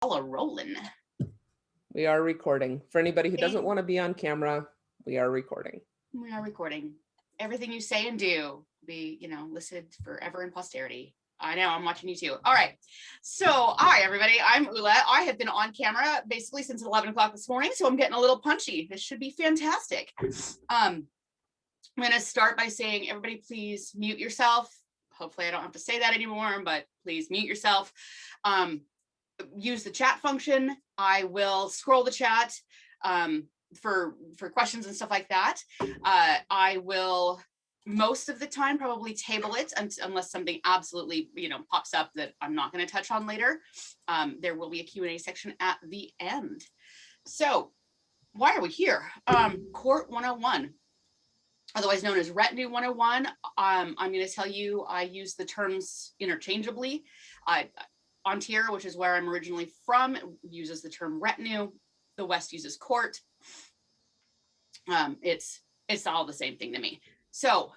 All are rolling. We are recording. For anybody who doesn't Okay, want to be on camera, we are recording. we are recording. Everything you say and do will be, listed forever in posterity. I know, I'm watching you too. All right. So, hi, everybody. I'm Ula. I have been on camera basically since 11 o'clock this morning, so I'm getting a little punchy. This should be fantastic. I'm going to start by saying, everybody, please mute yourself. Hopefully, I don't have to say that anymore, but please mute yourself. Use the chat function. I will scroll the chat for questions and stuff like that. I will most of the time probably table it unless something absolutely pops up that I'm not going to touch on later. There will be a Q&A section at the end. So why are we here? Court 101, otherwise known as Retinue 101. I'm going to tell you I use the terms interchangeably. Ontario, which is where I'm originally from, uses the term retinue. The West uses court. It's all the same thing to me. So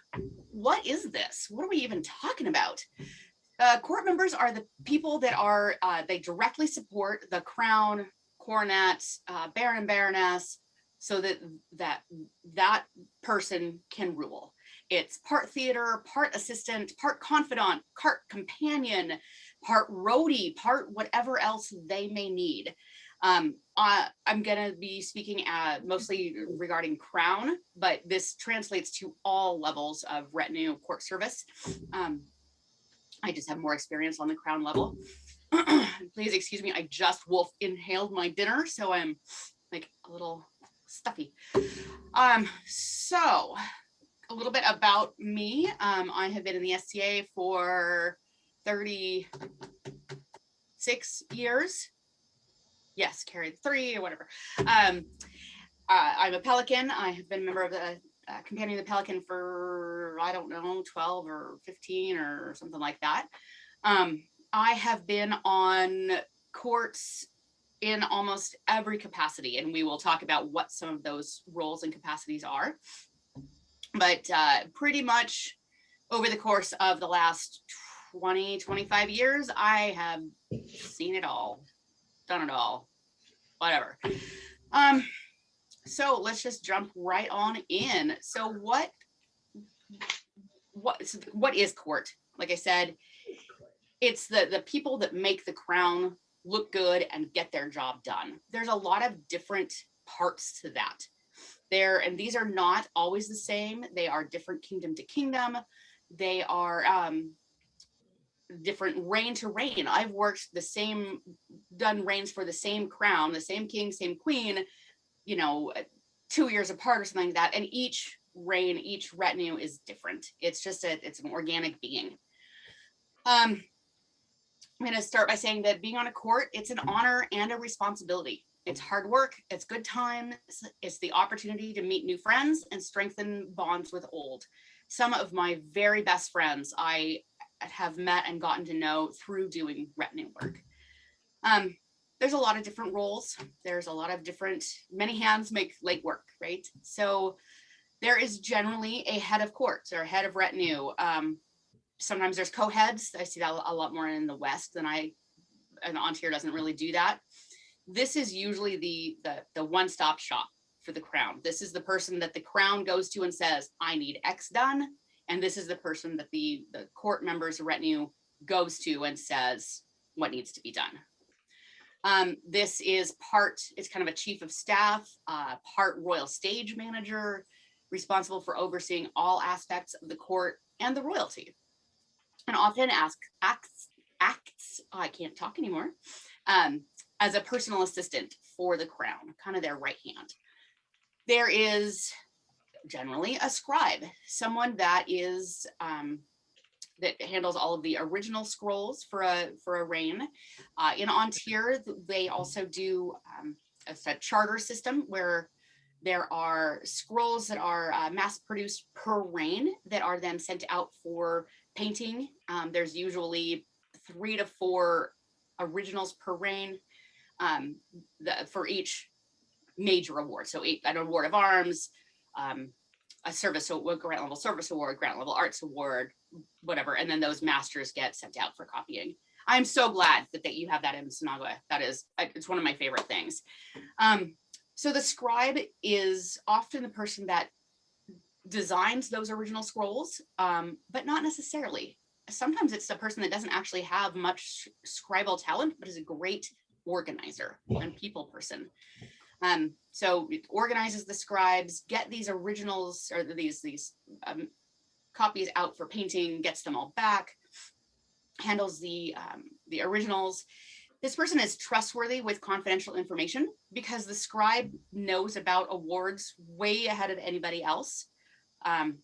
what is this? What are we even talking about? Court members are the people that are, they directly support the crown, coronet, baron and baroness, so that person can rule. It's part theater, part assistant, part confidant, part companion, part roadie, part whatever else they may need. I'm going to be speaking mostly regarding crown, but this translates to all levels of retinue court service. I just have more experience on the crown level. Please excuse me, I just wolf inhaled my dinner, so I'm like a little stuffy. So a little bit about me. I have been in the STA for 36 years. Yes, carried 3 or whatever. I'm a Pelican. I have been a member of the Companion of the Pelican for, I don't know, 12 or 15 or something like that. I have been on courts in almost every capacity, and we will talk about what some of those roles and capacities are. But pretty much over the course of the last 20, 25 years, I have seen it all, done it all, whatever. So let's just jump right on in. So what is court? Like I said, it's the people that make the crown look good and get their job done. There's a lot of different parts to that. And these are not always the same. They are different kingdom to kingdom. They are different reign to reign. I've done reigns for the same crown, the same king, same queen, 2 years apart or something like that. And each reign, each retinue is different. It's just it's an organic being. I'm going to start by saying that being on a court, it's an honor and a responsibility. It's hard work, it's good times, it's the opportunity to meet new friends and strengthen bonds with old. Some of my very best friends I have met and gotten to know through doing retinue work. There's a lot of different roles. There's a lot of many hands make light work, right? So there is generally a head of courts or a head of retinue. Sometimes there's co-heads. I see that a lot more in the West and Ontario doesn't really do that. This is usually the one-stop shop for the crown. This is the person that the crown goes to and says, I need X done. And this is the person that the court members retinue goes to and says what needs to be done. This is it's kind of a chief of staff, part royal stage manager, responsible for overseeing all aspects of the court and the royalty. And often acts, I can't talk anymore, as a personal assistant for the crown, kind of their right hand. There is generally a scribe, someone that is that handles all of the original scrolls for a reign. In Ontario, they also do a charter system where there are scrolls that are mass produced per reign that are then sent out for painting. There's usually 3 to 4 originals per reign for each major award. So an award of arms, a grant level service award, grant level arts award, whatever. And then those masters get sent out for copying. I'm so glad that you have that in Sinagua. That is, it's one of my favorite things. So the scribe is often the person that designs those original scrolls, but not necessarily. Sometimes it's the person that doesn't actually have much scribal talent, but is a great organizer and people person. So it organizes the scribes, get these originals or these copies out for painting, gets them all back, handles the originals. This person is trustworthy with confidential information because the scribe knows about awards way ahead of anybody else. And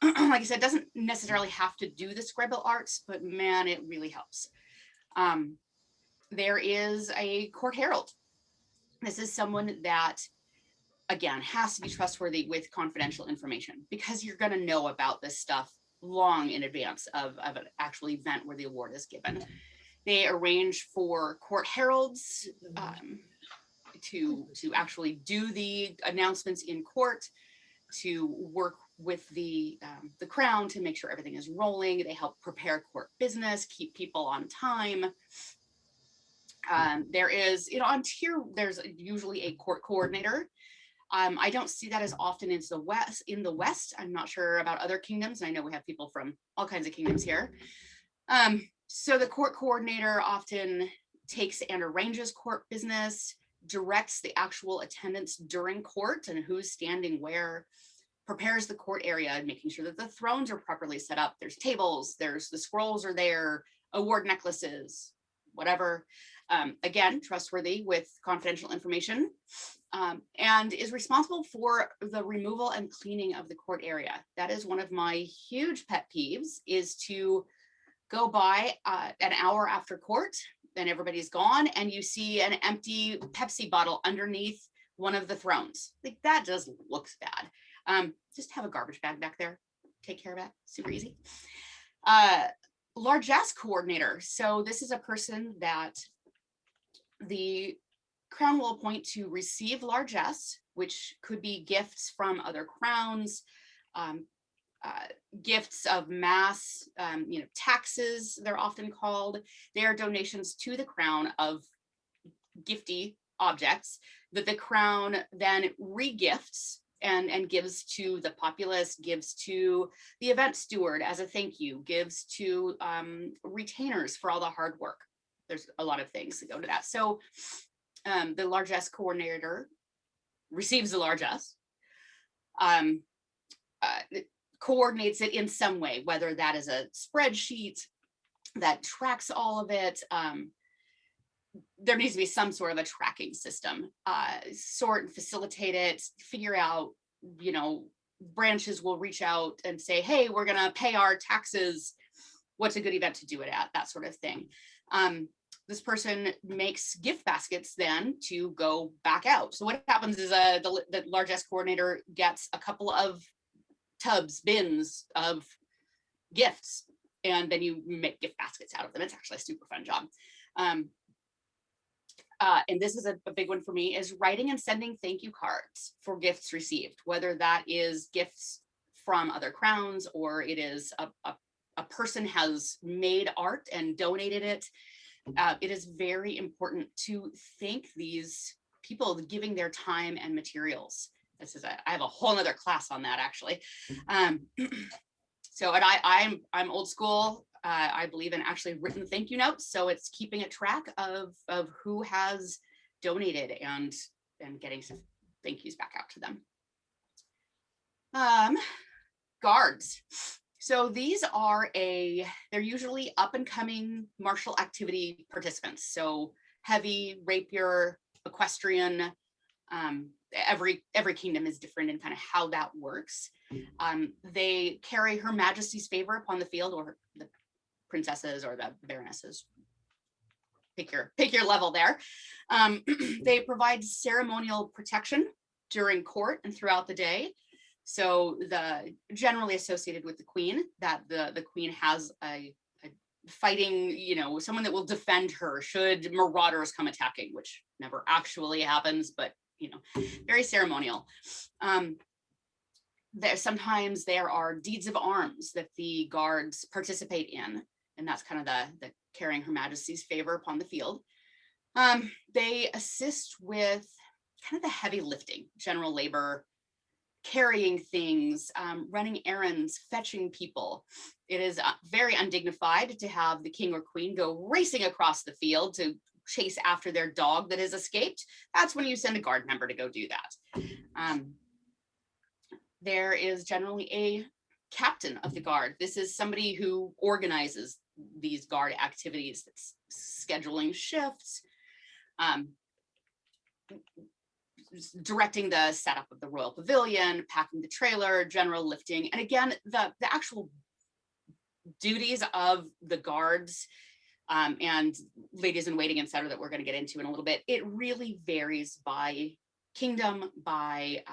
like I said, doesn't necessarily have to do the scribal arts, but man, it really helps. There is a court herald. This is someone that, again, has to be trustworthy with confidential information because you're going to know about this stuff long in advance of an actual event where the award is given. They arrange for court heralds to actually do the announcements in court, to work with the crown to make sure everything is rolling. They help prepare court business, keep people on time. There is, on tier, there's usually a court coordinator. I don't see that as often in the West. I'm not sure about other kingdoms. I know we have people from all kinds of kingdoms here. So the court coordinator often takes and arranges court business, directs the actual attendance during court and who's standing where, prepares the court area, making sure that the thrones are properly set up. There's tables, there's the scrolls are there, award necklaces, whatever. Again, trustworthy with confidential information, and is responsible for the removal and cleaning of the court area. That is one of my huge pet peeves, is to go by an hour after court, then everybody's gone, and you see an empty Pepsi bottle underneath one of the thrones. Like, that just looks bad. Just have a garbage bag back there. Take care of that. Super easy. Largesse coordinator. So this is a person that the crown will appoint to receive largesse, which could be gifts from other crowns, gifts of mass, taxes, they're often called. They are donations to the crown of gifty objects that the crown then regifts and gives to the populace, gives to the event steward as a thank you, gives to retainers for all the hard work. There's a lot of things that go to that. So the largesse coordinator receives the largesse, coordinates it in some way, whether that is a spreadsheet that tracks all of it. There needs to be some sort of a tracking system, sort and facilitate it, figure out, branches will reach out and say, hey, we're going to pay our taxes. What's a good event to do it at? That sort of thing. This person makes gift baskets then to go back out. So what happens is the largesse coordinator gets a couple of tubs, bins of gifts, and then you make gift baskets out of them. It's actually a super fun job. And this is a big one for me, is writing and sending thank you cards for gifts received, whether that is gifts from other crowns or it is a person has made art and donated it. It is very important to thank these people giving their time and materials. I have a whole nother class on that, actually. So, and I'm old school. I believe in actually written thank you notes. So it's keeping a track of who has donated and getting some thank yous back out to them. Guards. So these are they're usually up and coming martial activity participants. So heavy, rapier, equestrian. Every kingdom is different in kind of how that works. They carry Her Majesty's favor upon the field, or the princesses or the baronesses. Pick your level there. They provide ceremonial protection during court and throughout the day. So generally associated with the queen, that the queen has a fighting, someone that will defend her should marauders come attacking, which never actually happens, but very ceremonial. Sometimes there are deeds of arms that the guards participate in. and that's kind of the carrying Her Majesty's favor upon the field. They assist with kind of the heavy lifting, general labor, carrying things, running errands, fetching people. It is very undignified to have the king or queen go racing across the field to chase after their dog that has escaped. That's when you send a guard member to go do that. There is generally a captain of the guard. This is somebody who organizes these guard activities, that's scheduling shifts, directing the setup of the royal pavilion, packing the trailer, general lifting. And again, the actual duties of the guards and ladies in waiting, et cetera, that we're going to get into in a little bit, it really varies by kingdom, by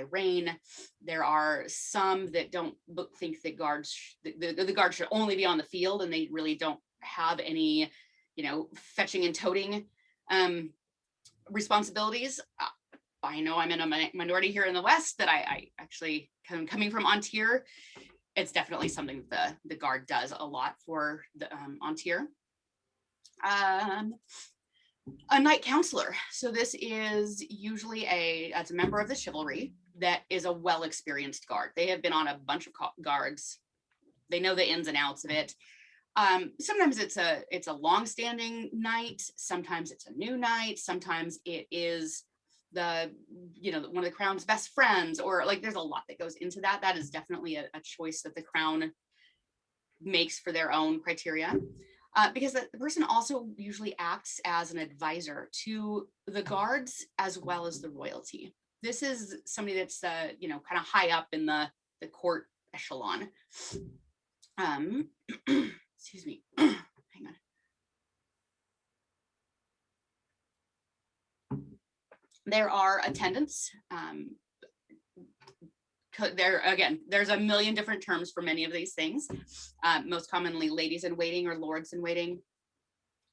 reign. There are some that don't think that the guards should only be on the field, and they really don't have any, fetching and toting responsibilities. I know I'm in a minority here in the West that I actually, coming from Antir, it's definitely something that the guard does a lot for the Antir. A knight counselor. So this is usually as a member of the chivalry that is a well-experienced guard. They have been on a bunch of guards. They know the ins and outs of it. Sometimes it's a long-standing knight. Sometimes it's a new knight. Sometimes it is one of the crown's best friends, or like there's a lot that goes into that. That is definitely a choice that the crown makes for their own criteria. Because the person also usually acts as an advisor to the guards as well as the royalty. This is somebody that's, kind of high up in the court echelon. Excuse me, hang on. There are attendants. There's a million different terms for many of these things. Most commonly ladies in waiting or lords in waiting.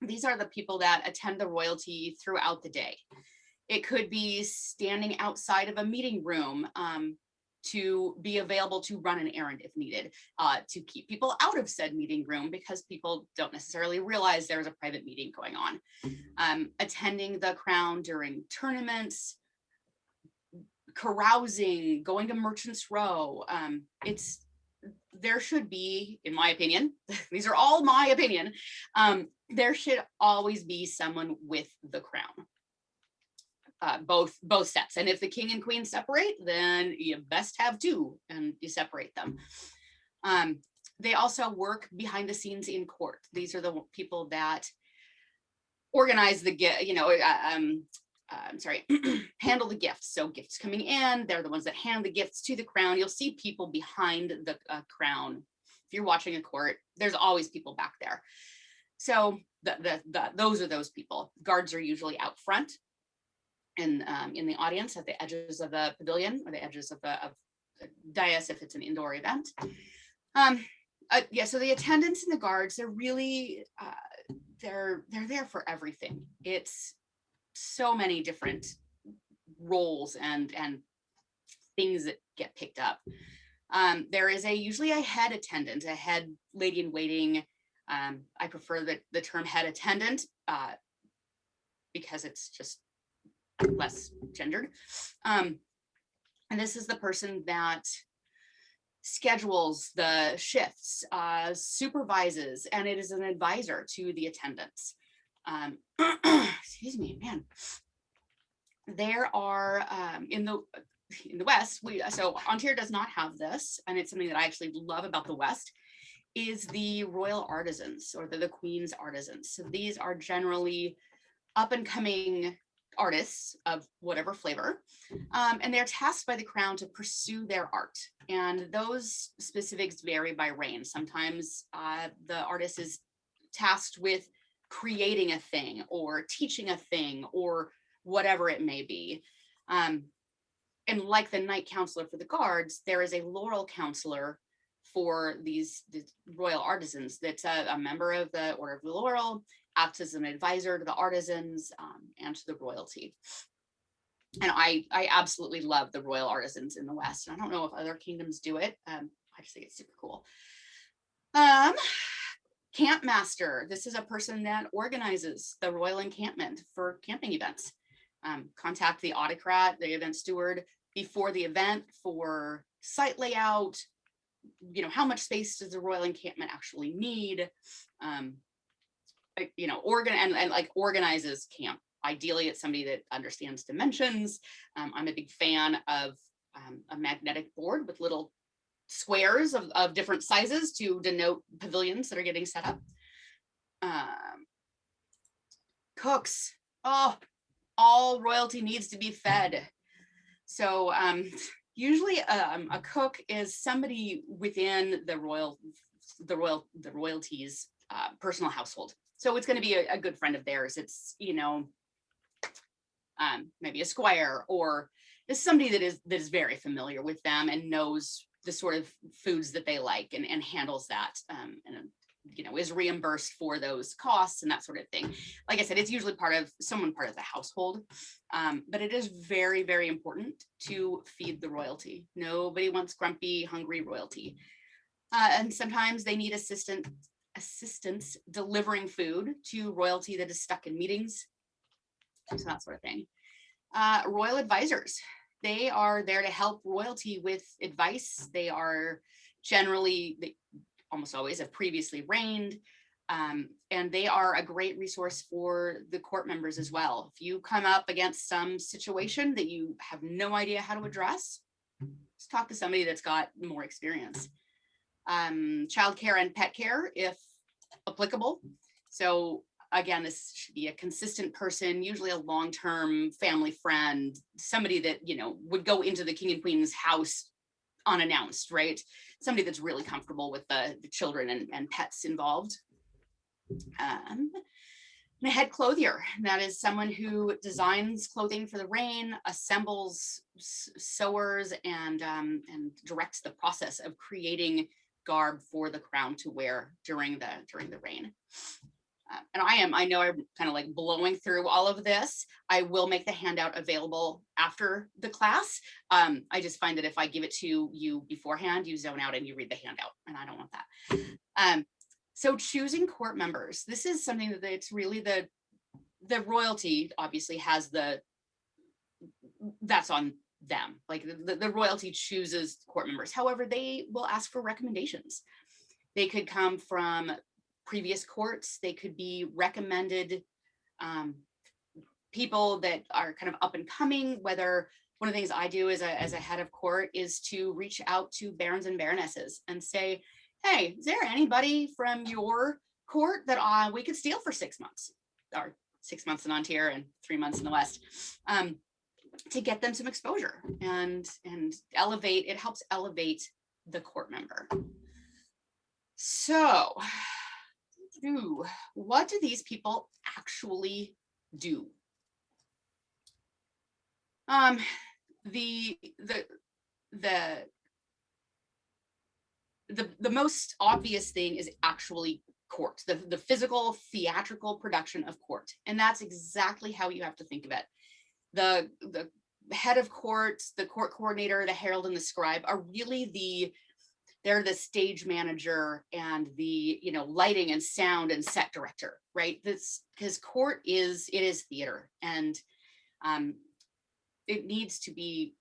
These are the people that attend the royalty throughout the day. It could be standing outside of a meeting room to be available to run an errand if needed, to keep people out of said meeting room because people don't necessarily realize there's a private meeting going on. Attending the crown during tournaments, carousing, going to Merchants Row. There should be, in my opinion, these are all my opinion, there should always be someone with the crown. Both sets. And if the king and queen separate, then you best have two and you separate them. They also work behind the scenes in court. These are the people that organize the handle the gifts. So gifts coming in, they're the ones that hand the gifts to the crown. You'll see people behind the crown. If you're watching a court, there's always people back there. So those are those people. Guards are usually out front and in the audience at the edges of the pavilion or the edges of the dais if it's an indoor event. So the attendants and the guards, they're really, they're there for everything. It's so many different roles and things that get picked up. There is usually a head attendant, a head lady in waiting. I prefer the term head attendant because it's just less gendered. And this is the person that schedules the shifts, supervises, and it is an advisor to the attendants. Excuse me, man. There are in the West, so Antir does not have this, and it's something that I actually love about the West, is the royal artisans or the Queen's artisans. So these are generally up and coming artists of whatever flavor, and they're tasked by the crown to pursue their art. And those specifics vary by reign. Sometimes the artist is tasked with creating a thing or teaching a thing or whatever it may be. And like the knight counselor for the guards, there is a laurel counselor for these royal artisans that's a member of the Order of the Laurel, acts as an advisor to the artisans and to the royalty. And I absolutely love the royal artisans in the West. And I don't know if other kingdoms do it. I just think it's super cool. Camp master, this is a person that organizes the royal encampment for camping events. Contact the autocrat, the event steward, before the event for site layout, how much space does the royal encampment actually need? Organizes camp. Ideally, it's somebody that understands dimensions. I'm a big fan of a magnetic board with little squares of different sizes to denote pavilions that are getting set up. Cooks. Oh, all royalty needs to be fed. So usually a cook is somebody within the royalty's personal household. So it's going to be a good friend of theirs. It's, maybe a squire, or is somebody that is very familiar with them and knows the sort of foods that they like, and handles that, and is reimbursed for those costs and that sort of thing. Like I said, it's usually part of the household, but it is very, very important to feed the royalty. Nobody wants grumpy, hungry royalty. And sometimes they need assistance delivering food to royalty that is stuck in meetings. So that sort of thing. Royal advisors. They are there to help royalty with advice. They are generally, almost always, have previously reigned. And they are a great resource for the court members as well. If you come up against some situation that you have no idea how to address, just talk to somebody that's got more experience. Childcare and pet care, if applicable. So again, this should be a consistent person, usually a long-term family friend, somebody that, would go into the king and queen's house unannounced, right? Somebody that's really comfortable with the children and pets involved. And a head clothier, that is someone who designs clothing for the reign, assembles sewers, and directs the process of creating garb for the crown to wear during the reign. And I know I'm kind of like blowing through all of this. I will make the handout available after the class. I just find that if I give it to you beforehand, you zone out and you read the handout, and I don't want that. So choosing court members, this is something that it's really the royalty obviously has that's on them. Like the royalty chooses court members. However, they will ask for recommendations. They could come from previous courts. They could be recommended people that are kind of up and coming. Whether one of the things I do as a head of court is to reach out to barons and baronesses and say, hey, is there anybody from your court that we could steal for 6 months, or 6 months in Ontario and 3 months in the West, to get them some exposure and elevate. It helps elevate the court member. So, what do these people actually do? The most obvious thing is actually court, the physical theatrical production of court, and that's exactly how you have to think of it. The head of court, the court coordinator, the herald, and the scribe are really they're the stage manager and the lighting and sound and set director, right? This, because court is theater, and it needs to be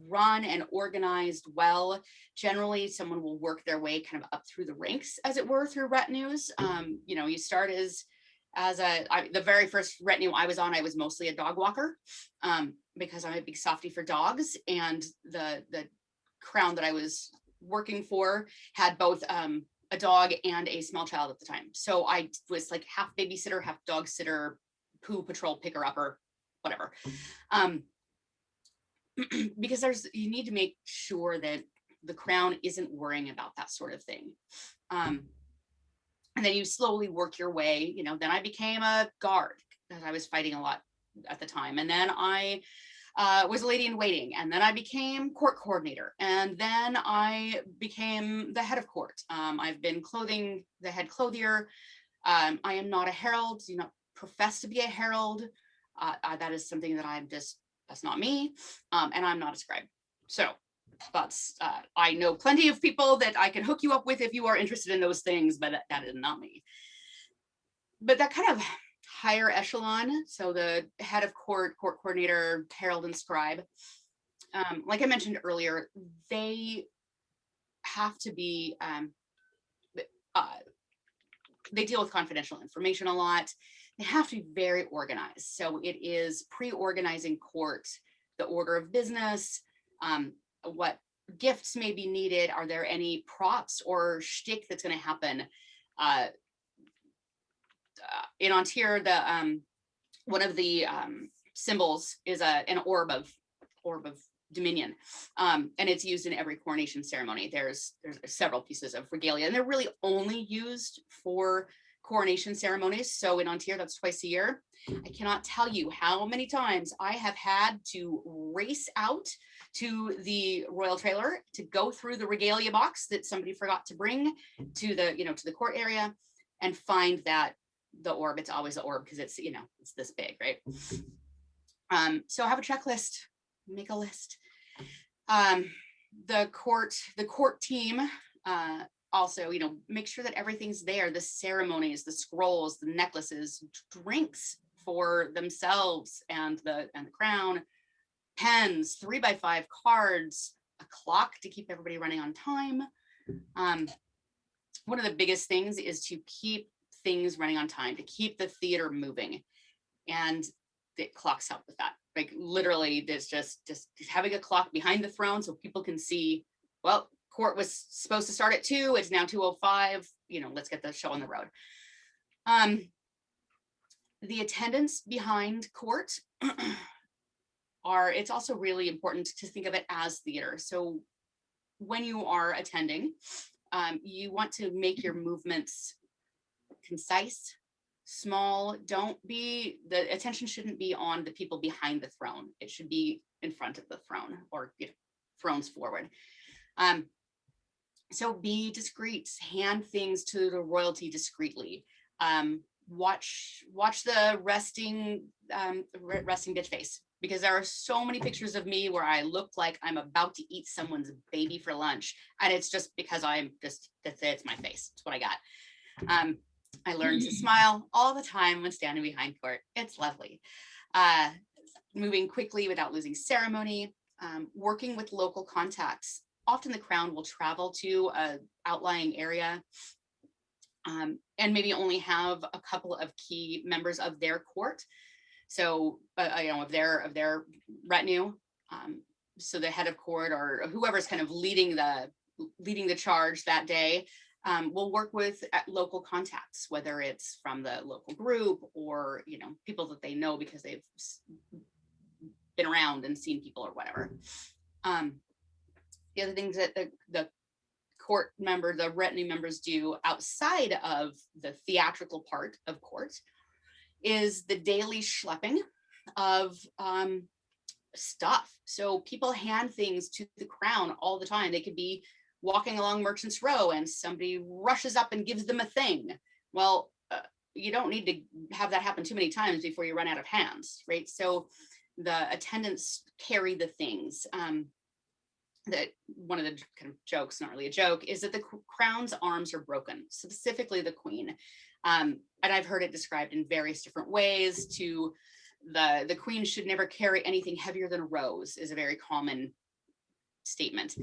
run and organized well. Generally, someone will work their way kind of up through the ranks, as it were, through retinues. You start as the very first retinue I was on, I was mostly a dog walker, because I'm a big softie for dogs, and the crown that I was working for had both a dog and a small child at the time. So I was like half babysitter, half dog sitter, poo patrol picker upper, whatever. Because you need to make sure that the crown isn't worrying about that sort of thing. And then you slowly work your way, then I became a guard because I was fighting a lot at the time. And then I was a lady in waiting, and then I became court coordinator, and then I became the head of court. I've been the head clothier. I am not a herald, do not profess to be a herald. That is something that that's not me, and I'm not a scribe. So That's I know plenty of people that I can hook you up with if you are interested in those things, but that is not me. But that kind of higher echelon, so the head of court, court coordinator, herald, and scribe, like I mentioned earlier, they have to be, they deal with confidential information a lot. They have to be very organized. So it is pre-organizing court, the order of business, what gifts may be needed. Are there any props or shtick that's going to happen? In Ontario, the one of the symbols is an orb of dominion, and it's used in every coronation ceremony. There's several pieces of regalia, and they're really only used for coronation ceremonies. So in Ontario, that's twice a year. I cannot tell you how many times I have had to race out to the royal trailer to go through the regalia box that somebody forgot to bring to the, to the court area, and find that the orb, it's always the orb because it's, it's this big, right? So have a checklist, make a list. The court team, also, make sure that everything's there, the ceremonies, the scrolls, the necklaces, drinks for themselves and the crown, pens, 3x5 cards, a clock to keep everybody running on time. One of the biggest things is to keep things running on time, to keep the theater moving, and the clocks help with that. Like literally, there's just having a clock behind the throne so people can see, well, court was supposed to start at 2, it's now 2:05, let's get the show on the road. The attendants behind court it's also really important to think of it as theater. So when you are attending, you want to make your movements concise, small. The attention shouldn't be on the people behind the throne. It should be in front of the throne, or thrones forward. So be discreet, hand things to the royalty discreetly. Watch the resting bitch face, because there are so many pictures of me where I look like I'm about to eat someone's baby for lunch, and it's just because it's my face. It's what I got. I learned to smile all the time when standing behind court. It's lovely. Moving quickly without losing ceremony, working with local contacts. Often the crown will travel to an outlying area, and maybe only have a couple of key members of their court. So, of their retinue. So the head of court or whoever's kind of leading the charge that day, will work with local contacts, whether it's from the local group or, people that they know because they've been around and seen people or whatever. The other things that the court member, the retinue members do outside of the theatrical part of court is the daily schlepping of stuff. So people hand things to the crown all the time. They could be walking along Merchants Row and somebody rushes up and gives them a thing. Well, you don't need to have that happen too many times before you run out of hands, right? So the attendants carry the things. That one of the kind of jokes, not really a joke, is that the crown's arms are broken, specifically the queen. And I've heard it described in various different ways. To the queen should never carry anything heavier than a rose is a very common statement.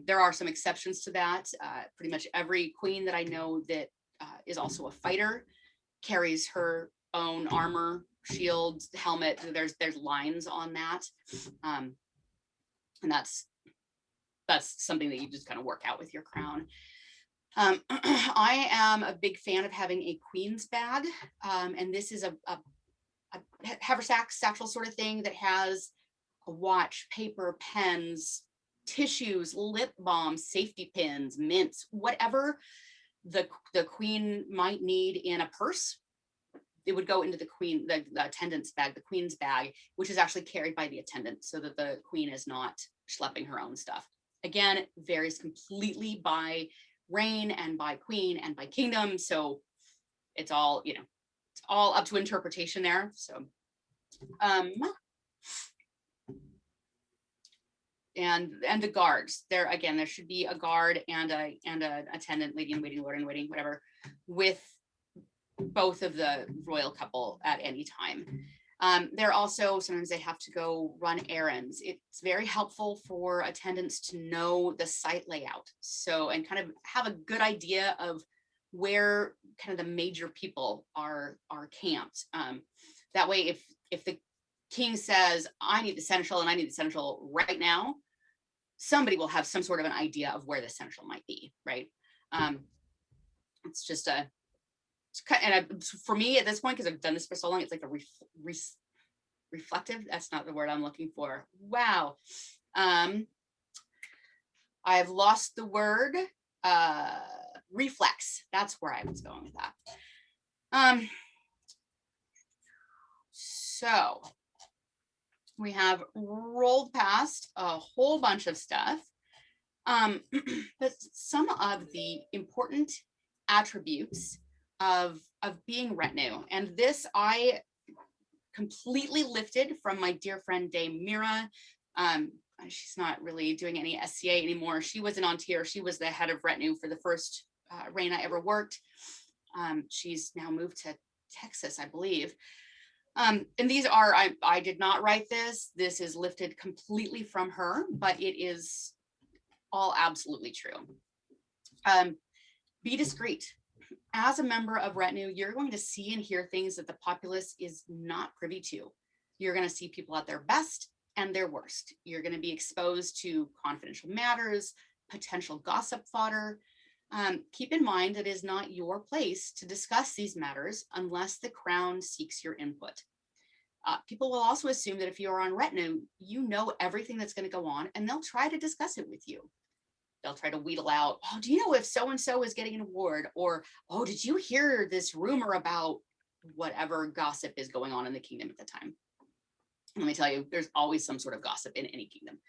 There are some exceptions to that. Pretty much every queen that I know that is also a fighter carries her own armor, shield, helmet. There's lines on that, and that's something that you just kind of work out with your crown. I am a big fan of having a queen's bag, and this is a haversack satchel sort of thing that has a watch, paper, pens, tissues, lip balm, safety pins, mints, whatever the queen might need in a purse. It would go into the attendant's bag, the queen's bag, which is actually carried by the attendant so that the queen is not schlepping her own stuff. Again, it varies completely by reign and by queen and by kingdom. So it's all, it's all up to interpretation there. So and the guards. There again, there should be a guard and a attendant, lady in waiting, lord in waiting, whatever, with both of the royal couple at any time. They're also, sometimes they have to go run errands. It's very helpful for attendants to know the site layout. So, and kind of have a good idea of where kind of the major people are camped. That way, if the king says, I need the seneschal and I need the seneschal right now, somebody will have some sort of an idea of where the seneschal might be, right? It's just a, for me at this point, because I've done this for so long, it's like a reflective, that's not the word I'm looking for. Wow. I've lost the word, reflex. That's where I was going with that. So we have rolled past a whole bunch of stuff. But some of the important attributes of being retinue, and this I completely lifted from my dear friend Dame Mira. She's not really doing any SCA anymore. She was an Antir. She was the head of retinue for the first reign I ever worked. She's now moved to Texas, I believe. And these are, I did not write this. This is lifted completely from her, but it is all absolutely true. Be discreet. As a member of retinue, you're going to see and hear things that the populace is not privy to. You're going to see people at their best and their worst. You're going to be exposed to confidential matters, potential gossip fodder. Keep in mind that it is not your place to discuss these matters unless the crown seeks your input. People will also assume that if you are on retinue, you know everything that's going to go on, and they'll try to discuss it with you. They'll try to wheedle out, oh, do you know if so-and-so is getting an award? Or, oh, did you hear this rumor about whatever gossip is going on in the kingdom at the time? Let me tell you, there's always some sort of gossip in any kingdom.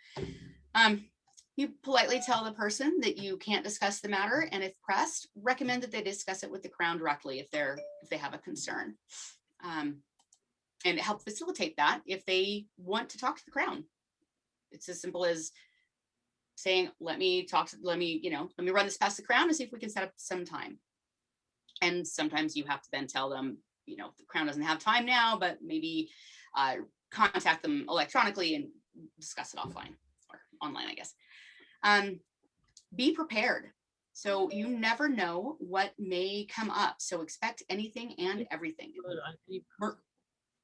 You politely tell the person that you can't discuss the matter, and if pressed, recommend that they discuss it with the crown directly if they have a concern. And help facilitate that if they want to talk to the crown. It's as simple as saying, let me run this past the crown and see if we can set up some time. And sometimes you have to then tell them, the crown doesn't have time now, but maybe contact them electronically and discuss it offline or online, I guess. Be prepared. So you never know what may come up. So expect anything and everything.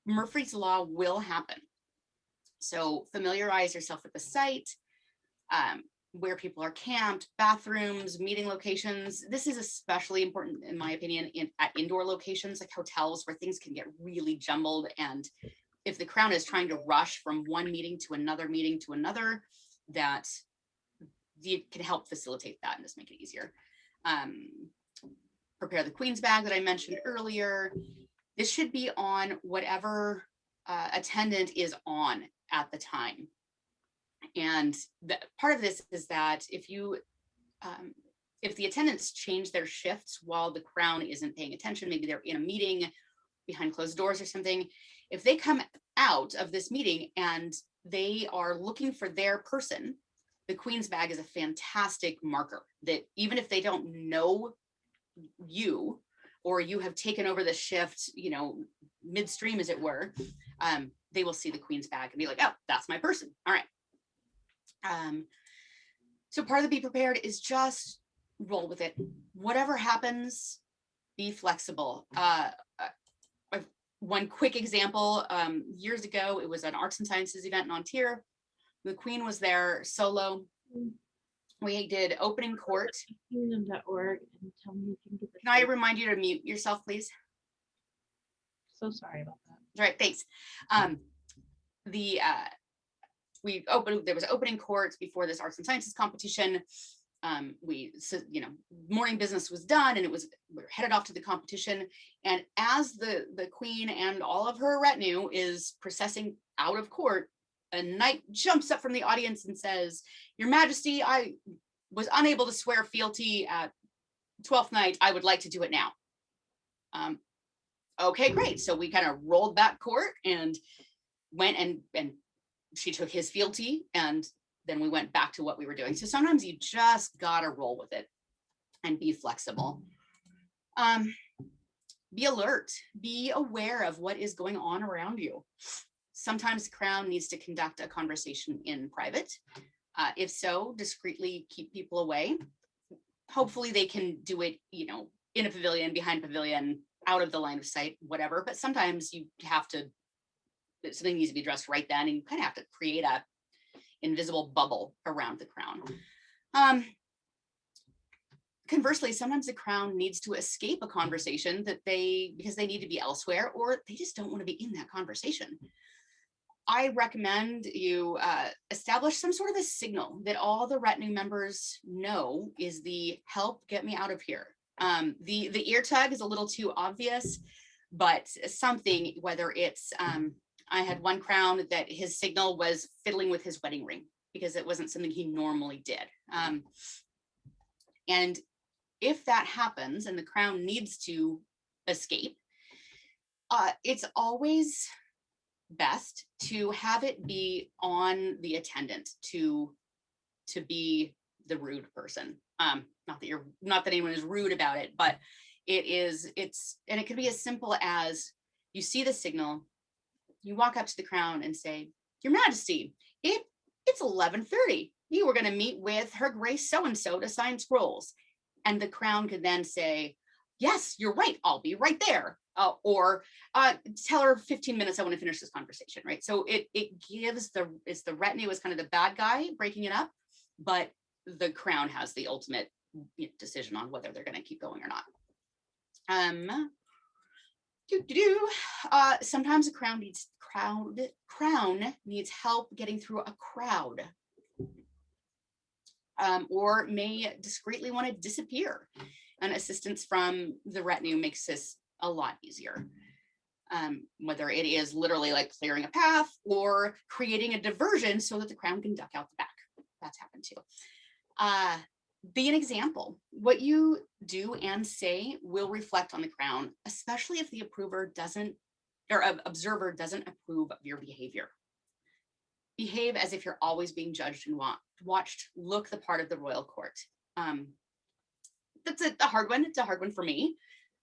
Murphy's Law will happen. So familiarize yourself with the site, where people are camped, bathrooms, meeting locations. This is especially important, in my opinion, at indoor locations like hotels where things can get really jumbled. And if the crown is trying to rush from one meeting to another, that you can help facilitate that and just make it easier. Prepare the Queen's bag that I mentioned earlier. This should be on whatever attendant is on at the time. And part of this is that if the attendants change their shifts while the crown isn't paying attention, maybe they're in a meeting behind closed doors or something, if they come out of this meeting and they are looking for their person, the Queen's bag is a fantastic marker that even if they don't know you, or you have taken over the shift, midstream, as it were, they will see the Queen's bag and be like, oh, that's my person. All right. So part of the be prepared is just roll with it. Whatever happens, be flexible. One quick example, years ago, it was an arts and sciences event in Ontario. The Queen was there solo. We did opening court. Kingdom.org and tell me you can get the. Can I remind you to mute yourself, please? So sorry about that. All right, thanks. There was opening court before this arts and sciences competition. Morning business was done and we were headed off to the competition. And as the Queen and all of her retinue is processing out of court, a knight jumps up from the audience and says, Your Majesty, I was unable to swear fealty at 12th night. I would like to do it now. Okay, great. So we kind of rolled back court and went and she took his fealty and then we went back to what we were doing. So sometimes you just gotta roll with it and be flexible. Be alert, be aware of what is going on around you. Sometimes Crown needs to conduct a conversation in private. If so, discreetly keep people away. Hopefully they can do it, you know, in a pavilion, behind a pavilion, out of the line of sight, whatever. But sometimes you have to, something needs to be addressed right then, and you kind of have to create a invisible bubble around the Crown. Conversely, sometimes the Crown needs to escape a conversation because they need to be elsewhere, or they just don't want to be in that conversation. I recommend you establish some sort of a signal that all the retinue members know is the help, get me out of here. The ear tug is a little too obvious, but something, whether it's, I had one Crown that his signal was fiddling with his wedding ring because it wasn't something he normally did. And if that happens and the Crown needs to escape, it's always best to have it be on the attendant to be the rude person. Not that anyone is rude about it, but and it could be as simple as you see the signal, you walk up to the Crown and say, "Your Majesty, it's 11:30. You were going to meet with Her Grace so-and-so to sign scrolls." And the Crown could then say, "Yes, you're right. I'll be right there." Or tell her 15 minutes, I want to finish this conversation, right? So it gives it's the retinue is kind of the bad guy breaking it up, but the Crown has the ultimate decision on whether they're going to keep going or not. Sometimes a Crown needs help getting through a crowd. Or may discreetly want to disappear, and assistance from the retinue makes this a lot easier. Whether it is literally like clearing a path or creating a diversion so that the Crown can duck out the back. That's happened too. Be an example. What you do and say will reflect on the Crown, especially if the observer doesn't approve of your behavior. Behave as if you're always being judged and watched. Look the part of the royal court. That's a hard one. It's a hard one for me.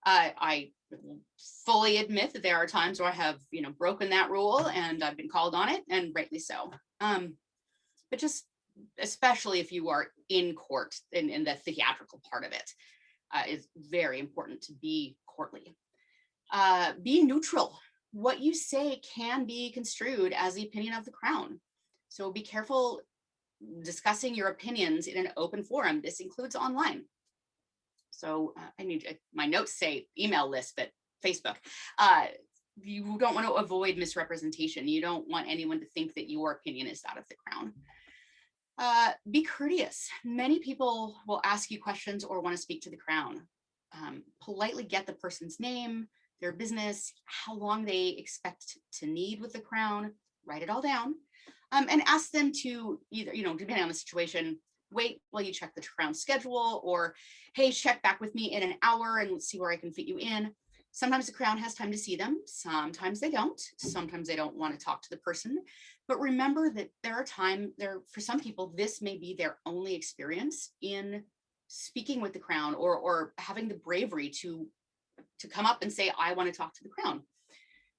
I fully admit that there are times where I have, broken that rule, and I've been called on it, and rightly so. But just especially if you are in court, in the theatrical part of it, is very important to be courtly. Be neutral. What you say can be construed as the opinion of the Crown. So be careful discussing your opinions in an open forum. This includes online. So my notes say email list, but Facebook. You don't want to avoid misrepresentation. You don't want anyone to think that your opinion is that of the Crown. Be courteous. Many people will ask you questions or want to speak to the Crown. Politely get the person's name, their business, how long they expect to need with the Crown, write it all down, and ask them to either, depending on the situation, wait while you check the Crown schedule, or, hey, check back with me in an hour and let's see where I can fit you in. Sometimes the Crown has time to see them. Sometimes they don't. Sometimes they don't want to talk to the person. But remember that for some people, this may be their only experience in speaking with the Crown or having the bravery to come up and say, I want to talk to the Crown.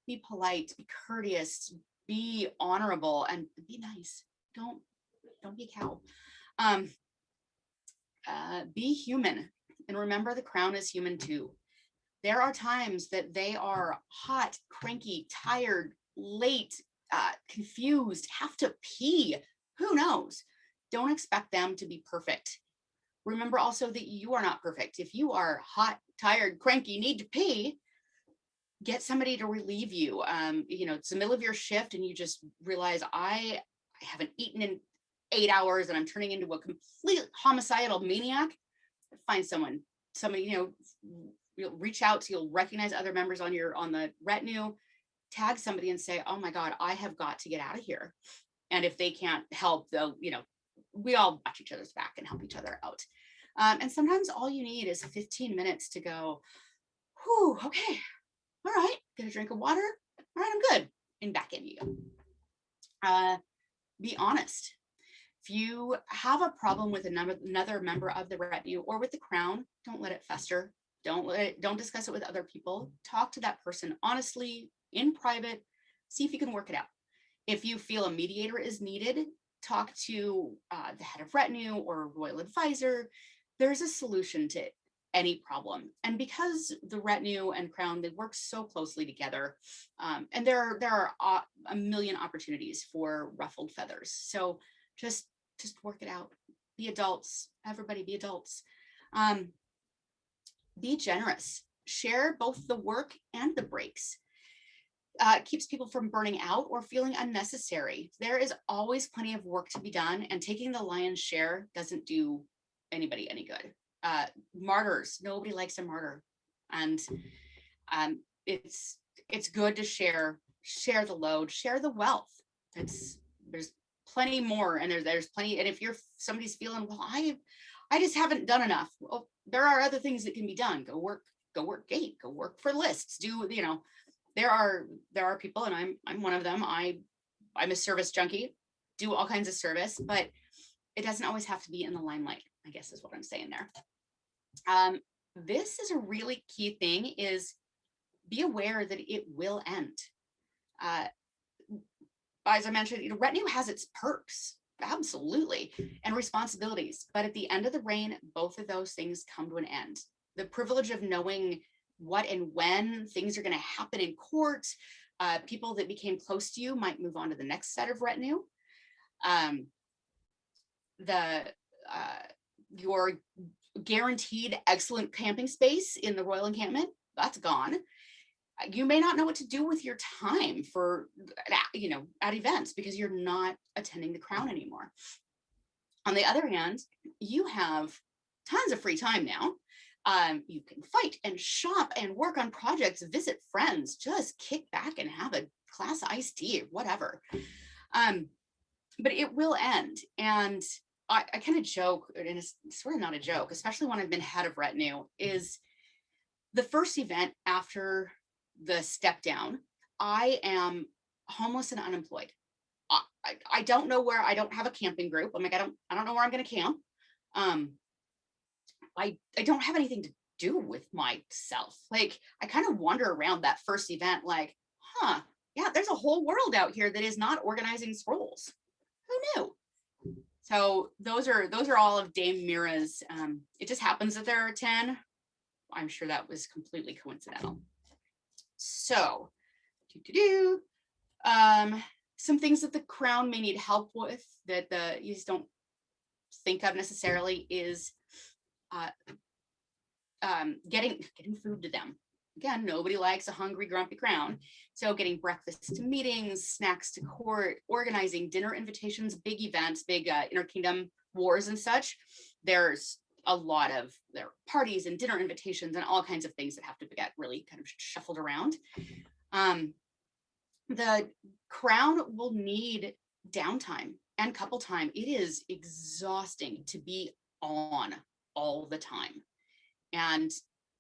Be polite, be courteous, be honorable, and be nice. Don't be a cow. Be human, and remember the Crown is human too. There are times that they are hot, cranky, tired, late, confused, have to pee. Who knows? Don't expect them to be perfect. Remember also that you are not perfect. If you are hot, tired, cranky, need to pee, get somebody to relieve you. It's the middle of your shift and you just realize I haven't eaten in 8 hours and I'm turning into a complete homicidal maniac. Find somebody, you'll reach out, you'll recognize other members on the retinue, tag somebody and say, oh my God, I have got to get out of here. And if they can't help, they'll, we all watch each other's back and help each other out. And sometimes all you need is 15 minutes to go, whew, okay, all right, get a drink of water. All right, I'm good. And back in you go. Be honest. If you have a problem with another member of the retinue or with the crown, don't let it fester. Don't discuss it with other people. Talk to that person honestly in private. See if you can work it out. If you feel a mediator is needed, talk to the head of retinue or royal advisor. There's a solution to any problem. And because the retinue and crown, they work so closely together, and there are a million opportunities for ruffled feathers. So just work it out. Be adults. Everybody be adults. Be generous. Share both the work and the breaks. Keeps people from burning out or feeling unnecessary. There is always plenty of work to be done, and taking the lion's share doesn't do anybody any good. Martyrs, nobody likes a martyr, and it's good to share the load, share the wealth. There's plenty more, and there's plenty. And if somebody's feeling, well, I just haven't done enough. Well, there are other things that can be done. Go work gate, go work for lists. There are people, and I'm one of them. I'm a service junkie, do all kinds of service, but it doesn't always have to be in the limelight, I guess is what I'm saying there. This is a really key thing, is be aware that it will end. As I mentioned, retinue has its perks, absolutely, and responsibilities, but at the end of the reign, both of those things come to an end. The privilege of knowing what and when things are going to happen in court, people that became close to you might move on to the next set of retinue. Your guaranteed excellent camping space in the royal encampment, that's gone. You may not know what to do with your time for, at events, because you're not attending the crown anymore. On the other hand, you have tons of free time now. You can fight and shop and work on projects, visit friends, just kick back and have a glass of iced tea, whatever. But it will end. And I kind of joke, and it's sort of not a joke, especially when I've been head of retinue, is the first event after the step down, I am homeless and unemployed. I don't know where. I don't have a camping group. I'm like, I don't know where I'm going to camp. I don't have anything to do with myself. Like, I kind of wander around that first event like, yeah, there's a whole world out here that is not organizing scrolls. Who knew? So those are all of Dame Mira's. It just happens that there are 10. I'm sure that was completely coincidental. So, some things that the crown may need help with that you just don't think of necessarily is getting food to them. Again, nobody likes a hungry, grumpy crown. So getting breakfast to meetings, snacks to court, organizing dinner invitations, big events, big interkingdom wars and such. There's a lot of there parties and dinner invitations and all kinds of things that have to get really kind of shuffled around. The crown will need downtime and couple time. It is exhausting to be on all the time. And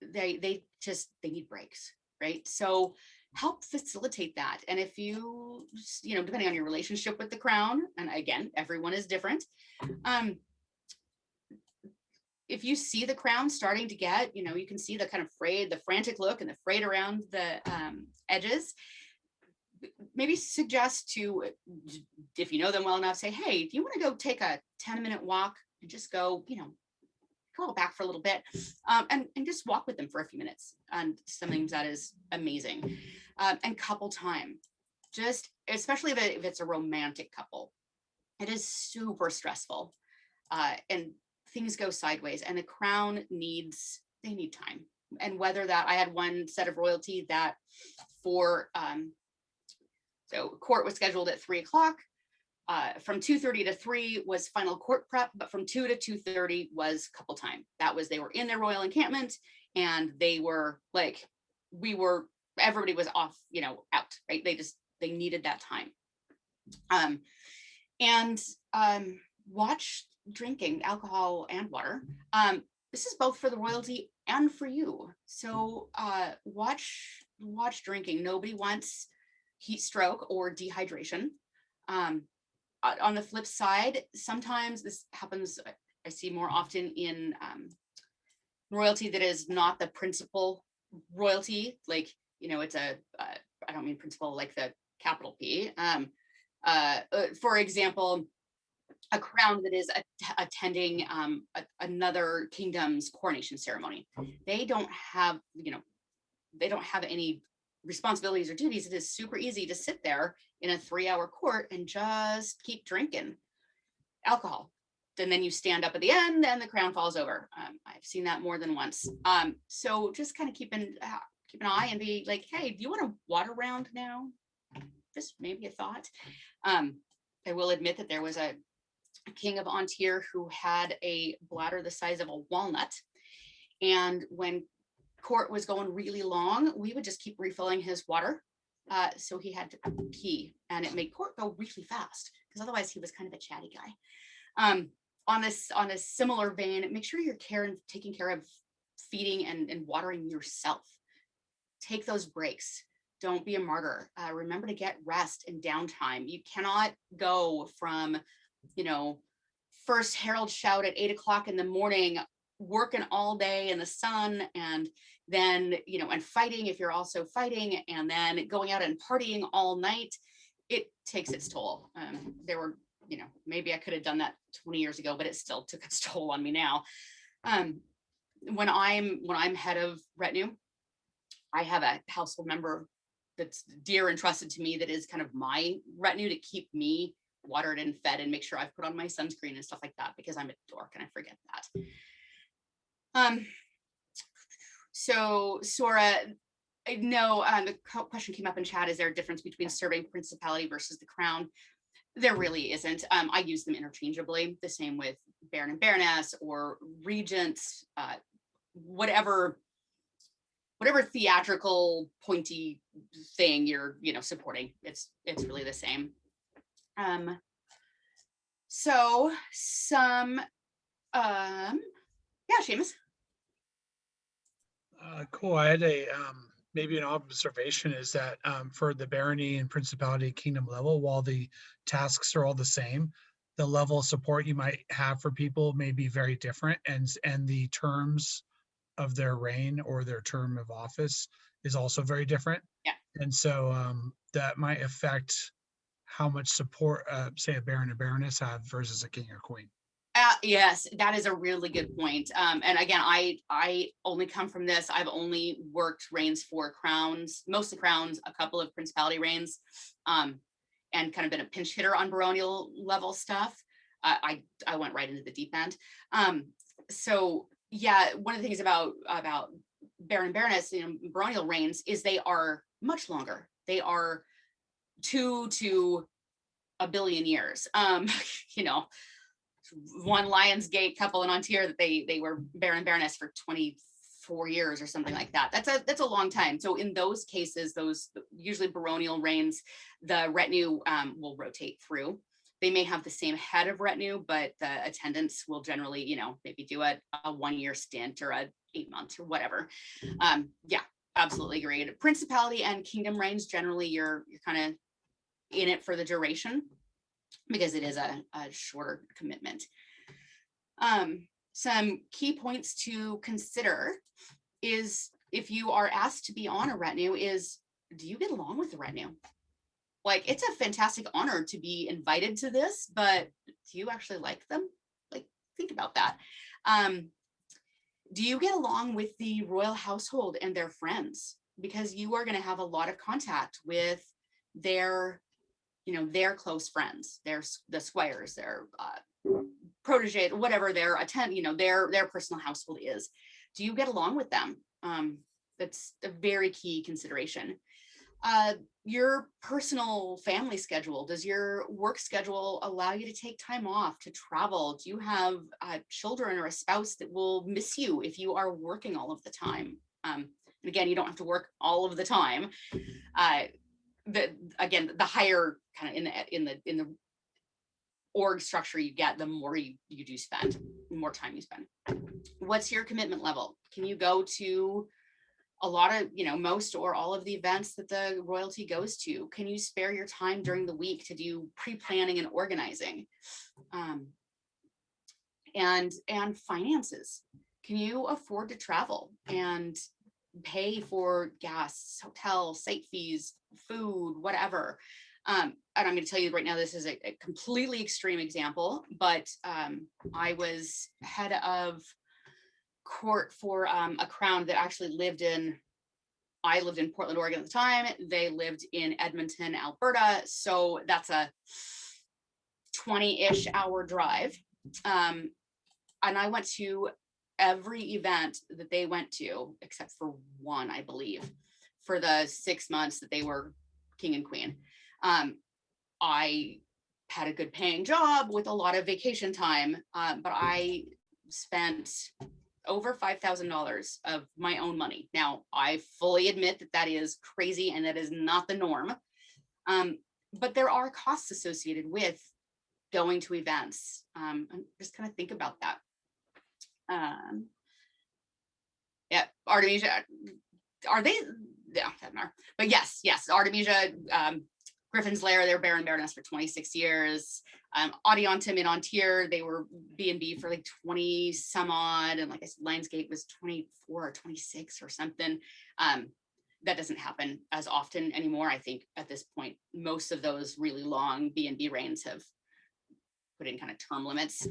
they need breaks, right? So help facilitate that. And if you depending on your relationship with the crown, and again, everyone is different. If you see the crown starting to get, you can see the kind of frayed, the frantic look and the frayed around the edges, maybe suggest to, if you know them well enough, say, hey, do you want to go take a 10-minute walk and just go, go back for a little bit, and just walk with them for a few minutes. And sometimes that is amazing. And couple time, just especially if it's a romantic couple, it is super stressful, and things go sideways. And the crown they need time. And whether that, I had one set of royalty that so court was scheduled at 3:00. From 2:30 to 3 was final court prep, but from 2 to 2:30 was couple time. They were in their royal encampment, and they were like, everybody was off, out, right? They needed that time. And watch drinking alcohol and water. This is both for the royalty and for you. So watch drinking. Nobody wants heat stroke or dehydration. on the flip side, sometimes this happens, I see more often in royalty that is not the principal royalty, like, it's I don't mean principal like the capital P. For example, a crown that is attending another kingdom's coronation ceremony. They don't have, they don't have any responsibilities or duties. It is super easy to sit there in a 3-hour court and just keep drinking alcohol. And then you stand up at the end and the crown falls over. I've seen that more than once. So just kind of keep an eye and be like, hey, do you want a water round now? Just maybe a thought. I will admit that there was a king of Antir who had a bladder the size of a walnut. And when court was going really long, we would just keep refilling his water. So he had to pee, and it made court go really fast because otherwise he was kind of a chatty guy. On a similar vein, make sure you're taking care of feeding and watering yourself. Take those breaks. Don't be a martyr. Remember to get rest and downtime. You cannot go from, first herald shout at 8 o'clock in the morning, working all day in the sun, and then, and fighting if you're also fighting, and then going out and partying all night. It takes its toll. There were, maybe I could have done that 20 years ago, but it still took its toll on me now. When I'm head of retinue, I have a household member that's dear and trusted to me that is kind of my retinue to keep me watered and fed and make sure I've put on my sunscreen and stuff like that, because I'm a dork and I forget that. So Sora, I know the question came up in chat, is there a difference between serving principality versus the crown? There really isn't. I use them interchangeably, the same with Baron and Baroness or regents, whatever theatrical pointy thing you're supporting, it's really the same. So some yeah, Seamus. Cool. I had a maybe an observation is that for the barony and principality kingdom level, while the tasks are all the same, the level of support you might have for people may be very different, and the terms of their reign or their term of office is also very different. Yeah. And so that might affect how much support, say, a baron or baroness have versus a king or queen. Yes, that is a really good point. And again, I only come from this. I've only worked reigns for crowns, mostly crowns, a couple of principality reigns, and kind of been a pinch hitter on baronial level stuff. I went right into the deep end. So yeah, one of the things about Baron and Baroness, baronial reigns, is they are much longer. They are 2 to a billion years. One Lionsgate couple in Antir that they were Baron and Baroness for 24 years or something like that. That's a long time. So in those cases, those usually baronial reigns, the retinue will rotate through. They may have the same head of retinue, but the attendants will generally, maybe do a 1-year stint or a 8 months or whatever. Yeah, absolutely agreed. Principality and kingdom reigns, generally you're kind of in it for the duration, because it is a shorter commitment. Some key points to consider is, if you are asked to be on a retinue, is, do you get along with the retinue? Like, it's a fantastic honor to be invited to this, but do you actually like them? Like, think about that. Do you get along with the royal household and their friends? Because you are going to have a lot of contact with their close friends, the squires, their protege, whatever their their personal household is. Do you get along with them? That's a very key consideration. Your personal family schedule. Does your work schedule allow you to take time off to travel? Do you have children or a spouse that will miss you if you are working all of the time? And again, you don't have to work all of the time. The higher kind of in the org structure you get, the more you do spend, the more time you spend. What's your commitment level? Can you go to a lot of, most or all of the events that the royalty goes to? Can you spare your time during the week to do pre-planning and organizing? And finances. Can you afford to travel and pay for gas, hotel, site fees, food, whatever? And I'm going to tell you right now, this is a completely extreme example, but I was head of court for a crown that actually I lived in Portland, Oregon at the time. They lived in Edmonton, Alberta. So that's a 20-ish hour drive. And I went to every event that they went to, except for one, I believe, for the 6 months that they were king and queen. I had a good paying job with a lot of vacation time, but I spent over $5,000 of my own money. Now, I fully admit that that is crazy and that is not the norm. But there are costs associated with going to events. And just kind of think about that. Yeah, Artemisia, are they? Yeah, doesn't matter. But yes, Artemisia, Griffin's Lair, they were Baron Baroness for 26 years. Audientum in Ontier, they were B&B for like 20 some odd, and like I said, Lionsgate was 24 or 26 or something. That doesn't happen as often anymore. I think at this point, most of those really long B&B reigns have put in kind of term limits.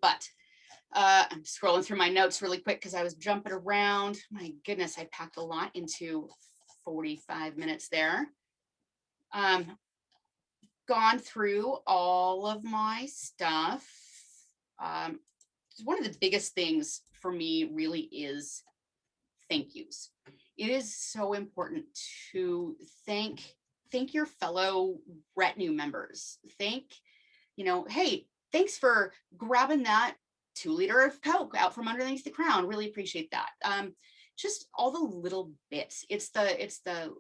But I'm scrolling through my notes really quick because I was jumping around. My goodness, I packed a lot into 45 minutes there. Gone through all of my stuff. One of the biggest things for me really is thank yous. It is so important to thank your fellow retinue members. Hey, thanks for grabbing that 2 liter of Coke out from underneath the crown. Really appreciate that. Just all the little bits. It's the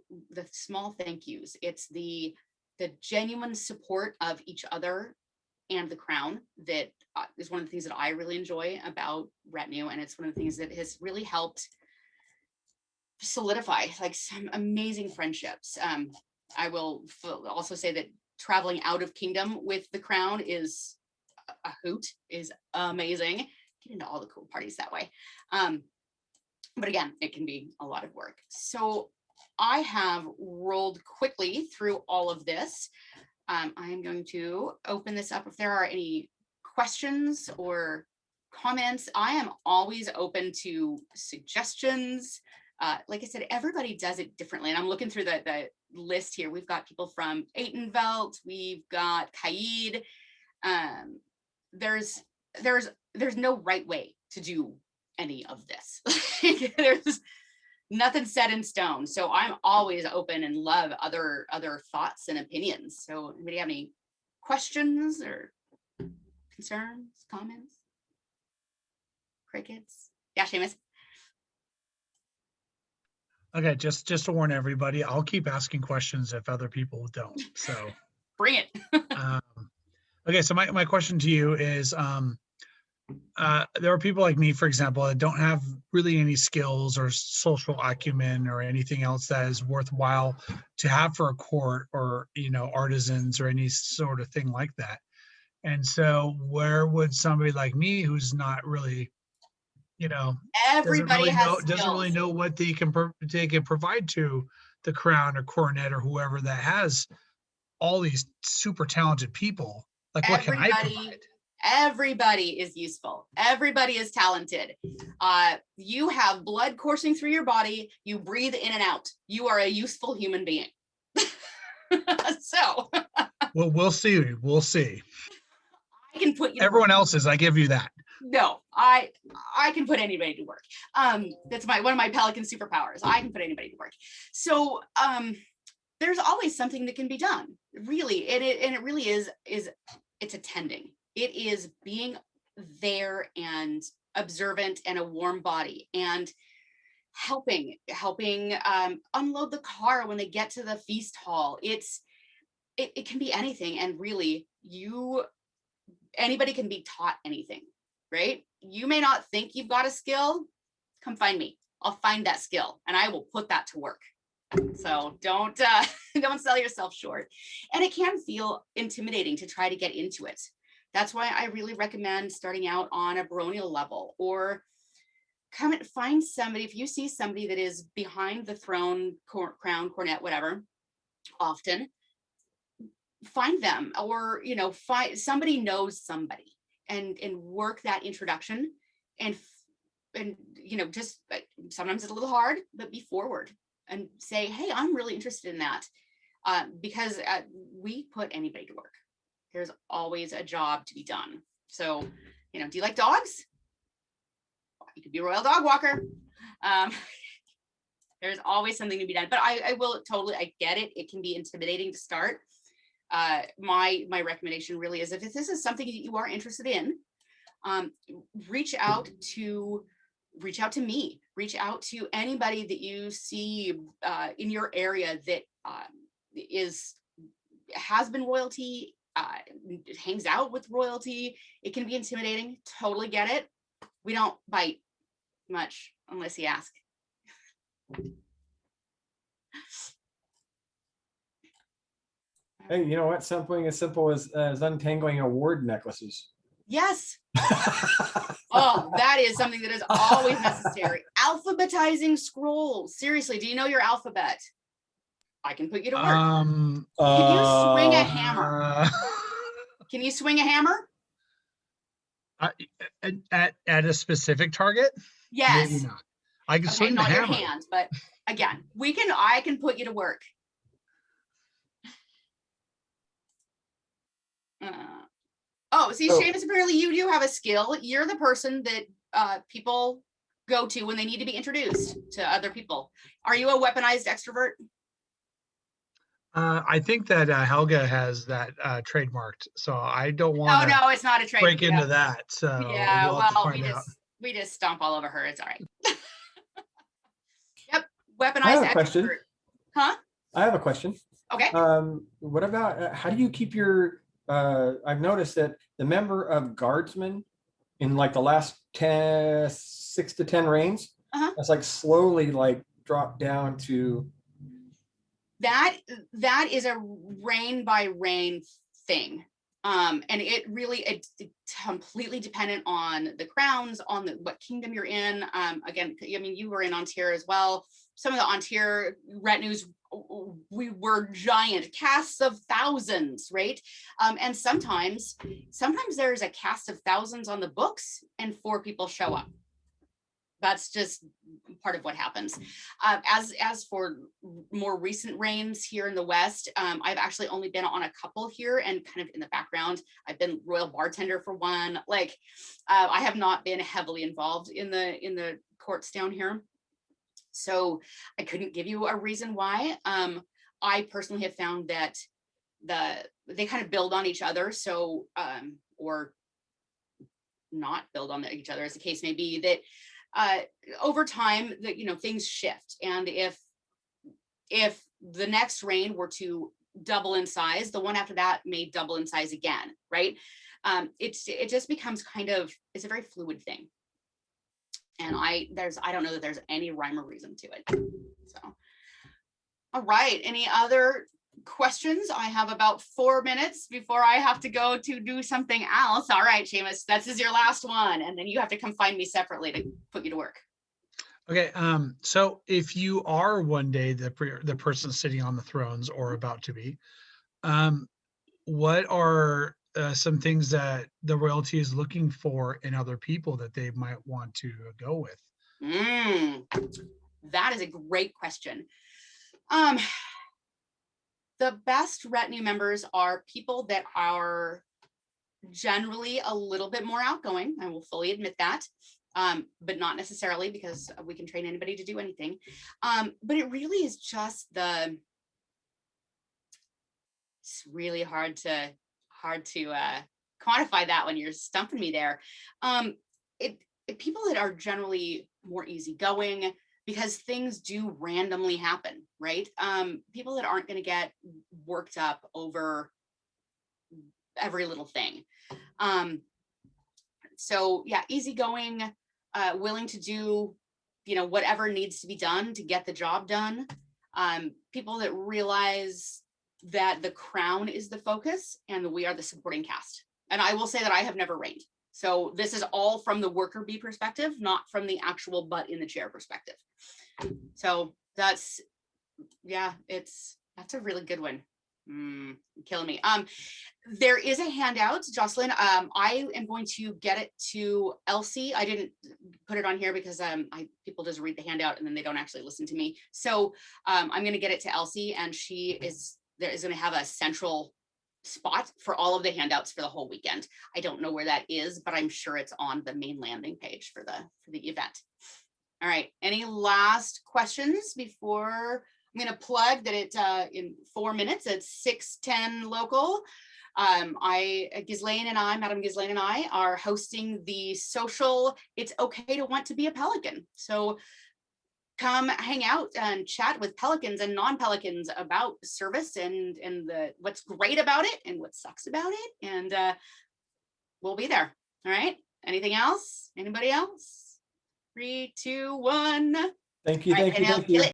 small thank yous. It's the genuine support of each other and the crown that is one of the things that I really enjoy about retinue, and it's one of the things that has really helped solidify like some amazing friendships. I will also say that traveling out of kingdom with the crown is a hoot, is amazing. Get into all the cool parties that way. But again, it can be a lot of work. So I have rolled quickly through all of this. I'm going to open this up if there are any questions or comments. I am always open to suggestions. Like I said, everybody does it differently. And I'm looking through the list here. We've got people from Aytenveld, we've got Kaid. There's no right way to do any of this. There's nothing set in stone. So I'm always open and love other thoughts and opinions. So anybody have any questions or concerns, comments? Crickets? Yeah, Seamus. Okay, just to warn everybody, I'll keep asking questions if other people don't. So Bring it. okay, so my question to you is, there are people like me, for example, that don't have really any skills or social acumen or anything else that is worthwhile to have for a court, or artisans or any sort of thing like that. And so where would somebody like me, who's not really Everybody doesn't really know what they can provide to the crown or coronet or whoever that has all these super talented people, like what can I provide? Everybody is useful. Everybody is talented. You have blood coursing through your body. You breathe in and out. You are a useful human being. So Well, we'll see. I can put you. Everyone else is. I give you that. No, I can put anybody to work. That's one of my Pelican superpowers. I can put anybody to work. So there's always something that can be done, really, and it really is it's attending. It is being there and observant and a warm body and helping unload the car when they get to the feast hall. It can be anything, and really anybody can be taught anything, right? You may not think you've got a skill. Come find me. I'll find that skill and I will put that to work. So don't don't sell yourself short. And it can feel intimidating to try to get into it. That's why I really recommend starting out on a baronial level, or come and find somebody. If you see somebody that is behind the throne, crown, cornet, whatever, often find them, or find somebody knows somebody, and work that introduction, and just sometimes it's a little hard, but be forward and say, hey, I'm really interested in that, because we put anybody to work. There's always a job to be done. So, do you like dogs? You could be a royal dog walker. There's always something to be done, but I get it. It can be intimidating to start. My recommendation really is, if this is something that you are interested in, reach out to me, reach out to anybody that you see in your area that has been royalty, hangs out with royalty. It can be intimidating. Totally get it. We don't bite much unless you ask. Hey, you know what? Something as simple as untangling award necklaces. Yes. Oh, that is something that is always necessary. Alphabetizing scrolls. Seriously, do you know your alphabet? I can put you to work. Can you swing a hammer? Can you swing a hammer? At a specific target? Yes. Maybe not. I can Okay, swing the not your hammer. hand, but again, I can put you to work. See, Seamus, apparently you do have a skill. You're the person that people go to when they need to be introduced to other people. Are you a weaponized extrovert? I think that Helga has that trademarked, so I don't Oh want to no, it's not a trade. break into that. So Yeah, we'll have to well, find out. we just stomp all over her. It's all right. Yep, weaponized I have a extrovert. question. Huh? I have a question. Okay. What about how do you keep your? I've noticed that the member of guardsmen in like the last 6 to 10 reigns, it's like slowly like dropped down to. That is a reign by reign thing. And it really, it's completely dependent on the crowns, on what kingdom you're in. Again, I mean, you were in Antir as well. Some of the Antir retinues, we were giant casts of thousands, right? And sometimes there's a cast of thousands on the books and 4 people show up. That's just part of what happens. As for more recent reigns here in the West, I've actually only been on a couple here, and kind of in the background. I've been royal bartender for one. Like, I have not been heavily involved in the courts down here, so I couldn't give you a reason why. I personally have found that they kind of build on each other, so or not build on each other, as the case may be, that over time that things shift, and if the next reign were to double in size, the one after that may double in size again, right? It just becomes it's a very fluid thing, and I don't know that there's any rhyme or reason to it. So, all right, any other questions? I have about 4 minutes before I have to go to do something else. All right, Seamus, this is your last one, and then you have to come find me separately to put you to work. Okay, so if you are one day the person sitting on the thrones, or about to be, what are some things that the royalty is looking for in other people that they might want to go with? That is a great question. The best retinue members are people that are generally a little bit more outgoing. I will fully admit that, but not necessarily, because we can train anybody to do anything. But it really is just it's really hard to quantify that when you're stumping me there. People that are generally more easygoing, because things do randomly happen, right? People that aren't going to get worked up over every little thing. So yeah, easygoing, willing to do you know, whatever needs to be done to get the job done. People that realize that the crown is the focus and we are the supporting cast. And I will say that I have never reigned. So this is all from the worker bee perspective, not from the actual butt in the chair perspective. So that's, yeah, that's a really good one. Killing me. There is a handout, Jocelyn. I am going to get it to Elsie. I didn't put it on here because people just read the handout and then they don't actually listen to me. So I'm going to get it to Elsie, and she is going to have a central spot for all of the handouts for the whole weekend. I don't know where that is, but I'm sure it's on the main landing page for the event. All right. Any last questions before? I'm going to plug that it in 4 minutes at 6:10 local. Madam Ghislaine and I are hosting the social It's Okay to Want to Be a Pelican. So come hang out and chat with pelicans and non-pelicans about service and what's great about it and what sucks about it. And we'll be there. All right. Anything else? Anybody else? 3, 2, 1. Thank you. All right, Thank you. and now Thank you. kill it.